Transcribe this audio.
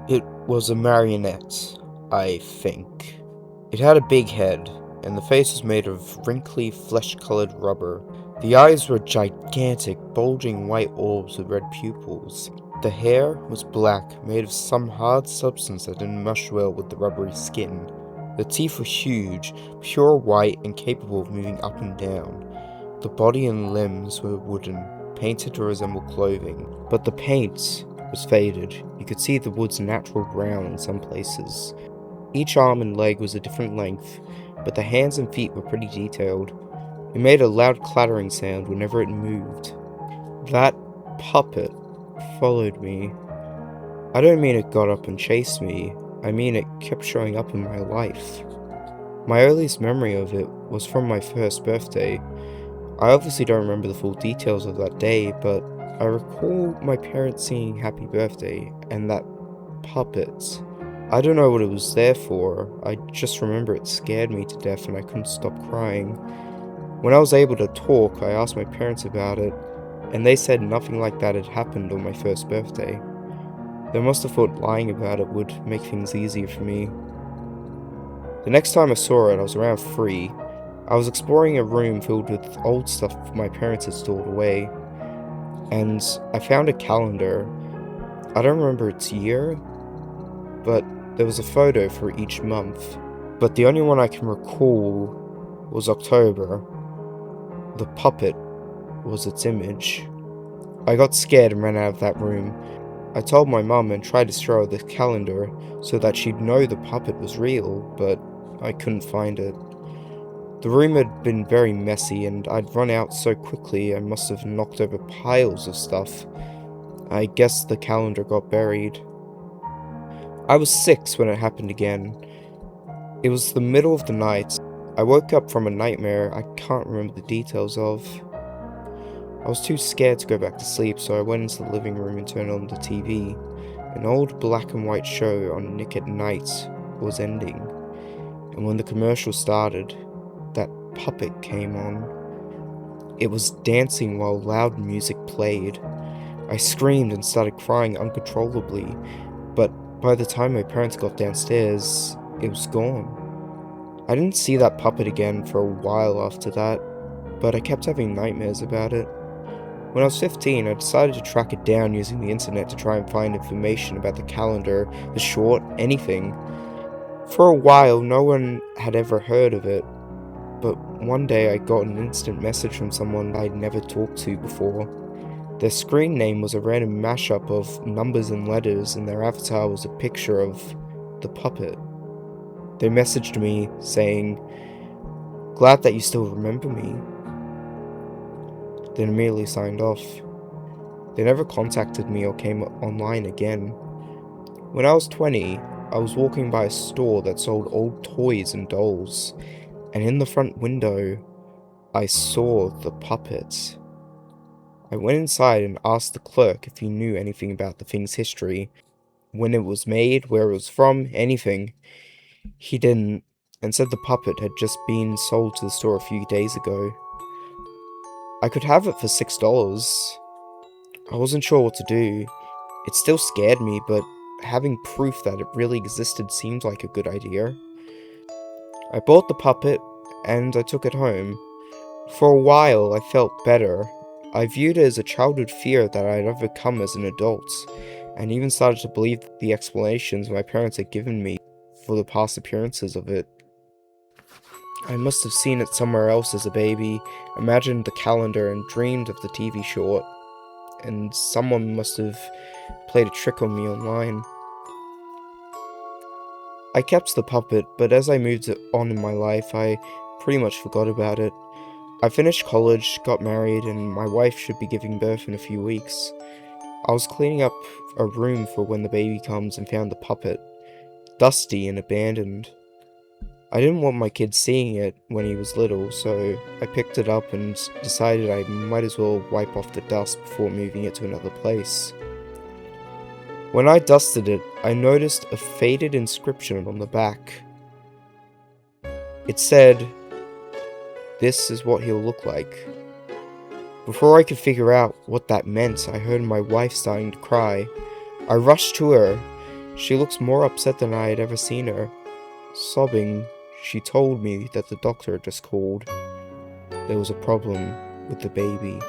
It was a marionette, I think. It had a big head, and the face was made of wrinkly, flesh-colored rubber. The eyes were gigantic, bulging white orbs with red pupils. The hair was black, made of some hard substance that didn't mesh well with the rubbery skin. The teeth were huge, pure white, and capable of moving up and down. The body and limbs were wooden, painted to resemble clothing, but the paint was faded. You could see the wood's natural brown in some places. Each arm and leg was a different length, but the hands and feet were pretty detailed. It made a loud clattering sound whenever it moved. That puppet followed me. I don't mean it got up and chased me, I mean it kept showing up in my life. My earliest memory of it was from my first birthday. I obviously don't remember the full details of that day, but I recall my parents singing happy birthday and that puppet. I don't know what it was there for, I just remember it scared me to death and I couldn't stop crying. When I was able to talk, I asked my parents about it, and they said nothing like that had happened on my first birthday. They must have thought lying about it would make things easier for me. The next time I saw it, I was around 3. I was exploring a room filled with old stuff my parents had stored away, and I found a calendar. I don't remember its year, but there was a photo for each month. But the only one I can recall was October. The puppet was its image. I got scared and ran out of that room. I told my mum and tried to show her the calendar so that she'd know the puppet was real, but I couldn't find it. The room had been very messy, and I'd run out so quickly I must have knocked over piles of stuff. I guess the calendar got buried. I was 6 when it happened again. It was the middle of the night. I woke up from a nightmare I can't remember the details of. I was too scared to go back to sleep, so I went into the living room and turned on the TV. An old black and white show on Nick at Night was ending, and when the commercial started, that puppet came on. It was dancing while loud music played. I screamed and started crying uncontrollably, but by the time my parents got downstairs, it was gone. I didn't see that puppet again for a while after that, but I kept having nightmares about it. When I was 15, I decided to track it down using the internet to try and find information about the calendar, the short, anything. For a while, no one had ever heard of it, but one day I got an instant message from someone I'd never talked to before. Their screen name was a random mashup of numbers and letters, and their avatar was a picture of the puppet. They messaged me saying, "Glad that you still remember me," then immediately signed off. They never contacted me or came online again. When I was 20, I was walking by a store that sold old toys and dolls, and in the front window, I saw the puppet. I went inside and asked the clerk if he knew anything about the thing's history, when it was made, where it was from, anything. He didn't, and said the puppet had just been sold to the store a few days ago. I could have it for $6. I wasn't sure what to do. It still scared me, but having proof that it really existed seemed like a good idea. I bought the puppet, and I took it home. For a while, I felt better. I viewed it as a childhood fear that I had overcome as an adult, and even started to believe the explanations my parents had given me for the past appearances of it. I must have seen it somewhere else as a baby, imagined the calendar, and dreamed of the TV short, and someone must have played a trick on me online. I kept the puppet, but as I moved on in my life, I pretty much forgot about it. I finished college, got married, and my wife should be giving birth in a few weeks. I was cleaning up a room for when the baby comes and found the puppet, dusty and abandoned. I didn't want my kid seeing it when he was little, so I picked it up and decided I might as well wipe off the dust before moving it to another place. When I dusted it, I noticed a faded inscription on the back. It said, "This is what he'll look like." Before I could figure out what that meant, I heard my wife starting to cry. I rushed to her. She looks more upset than I had ever seen her. Sobbing, she told me that the doctor had just called. There was a problem with the baby.